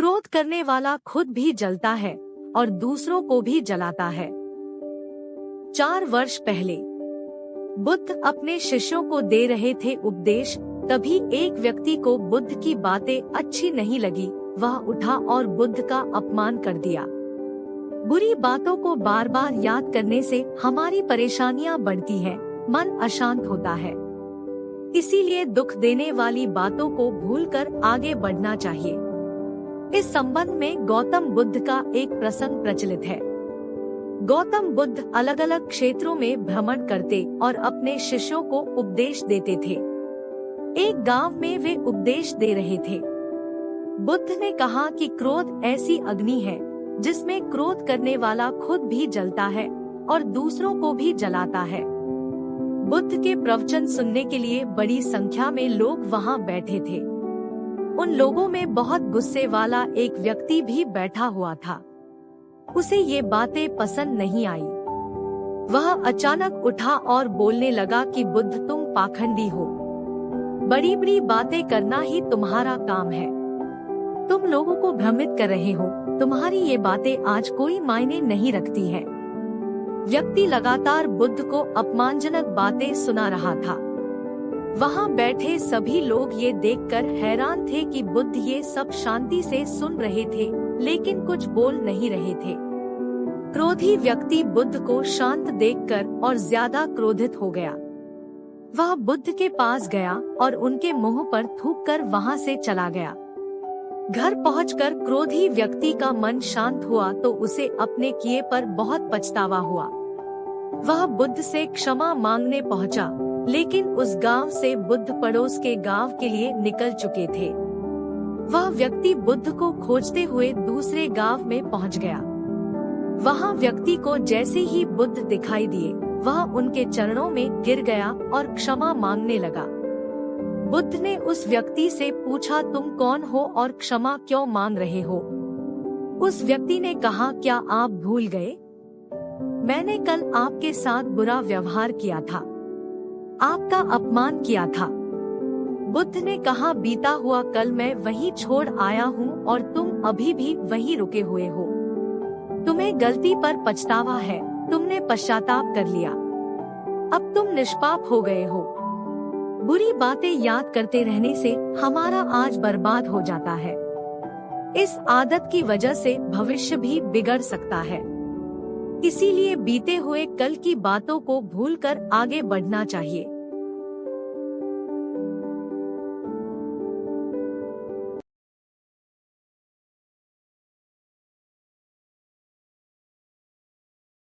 क्रोध करने वाला खुद भी जलता है और दूसरों को भी जलाता है। 4 वर्ष पहले बुद्ध अपने शिष्यों को दे रहे थे उपदेश, तभी एक व्यक्ति को बुद्ध की बातें अच्छी नहीं लगी। वह उठा और बुद्ध का अपमान कर दिया। बुरी बातों को बार बार याद करने से हमारी परेशानियां बढ़ती हैं, मन अशांत होता है। इसीलिए दुख देने वाली बातों को भूलकर आगे बढ़ना चाहिए। इस संबंध में गौतम बुद्ध का एक प्रसंग प्रचलित है। गौतम बुद्ध अलग अलग क्षेत्रों में भ्रमण करते और अपने शिष्यों को उपदेश देते थे। एक गांव में वे उपदेश दे रहे थे। बुद्ध ने कहा कि क्रोध ऐसी अग्नि है जिसमें क्रोध करने वाला खुद भी जलता है और दूसरों को भी जलाता है। बुद्ध के प्रवचन सुनने के लिए बड़ी संख्या में लोग वहां बैठे थे। उन लोगों में बहुत गुस्से वाला एक व्यक्ति भी बैठा हुआ था। उसे ये बातें पसंद नहीं आई। वह अचानक उठा और बोलने लगा कि बुद्ध, तुम पाखंडी हो। बड़ी बड़ी बातें करना ही तुम्हारा काम है। तुम लोगों को भ्रमित कर रहे हो। तुम्हारी ये बातें आज कोई मायने नहीं रखती है। व्यक्ति लगातार बुद्ध को अपमानजनक बातें सुना रहा था। वहां बैठे सभी लोग ये देखकर हैरान थे कि बुद्ध ये सब शांति से सुन रहे थे, लेकिन कुछ बोल नहीं रहे थे। क्रोधी व्यक्ति बुद्ध को शांत देखकर और ज्यादा क्रोधित हो गया। वह बुद्ध के पास गया और उनके मुंह पर थूककर वहां से चला गया। घर पहुंचकर क्रोधी व्यक्ति का मन शांत हुआ तो उसे अपने किए पर बहुत पछतावा हुआ। वह बुद्ध से क्षमा मांगने पहुंचा, लेकिन उस गांव से बुद्ध पड़ोस के गांव के लिए निकल चुके थे। वह व्यक्ति बुद्ध को खोजते हुए दूसरे गांव में पहुंच गया। वहां व्यक्ति को जैसे ही बुद्ध दिखाई दिए, वह उनके चरणों में गिर गया और क्षमा मांगने लगा। बुद्ध ने उस व्यक्ति से पूछा, तुम कौन हो और क्षमा क्यों मांग रहे हो? उस व्यक्ति ने कहा, क्या आप भूल गए? मैंने कल आपके साथ बुरा व्यवहार किया था, आपका अपमान किया था। बुद्ध ने कहा, बीता हुआ कल मैं वहीं छोड़ आया हूँ और तुम अभी भी वहीं रुके हुए हो। तुम्हें गलती पर पछतावा है, तुमने पश्चाताप कर लिया, अब तुम निष्पाप हो गए हो। बुरी बातें याद करते रहने से हमारा आज बर्बाद हो जाता है। इस आदत की वजह से भविष्य भी बिगड़ सकता है। इसीलिए बीते हुए कल की बातों को भूलकर आगे बढ़ना चाहिए।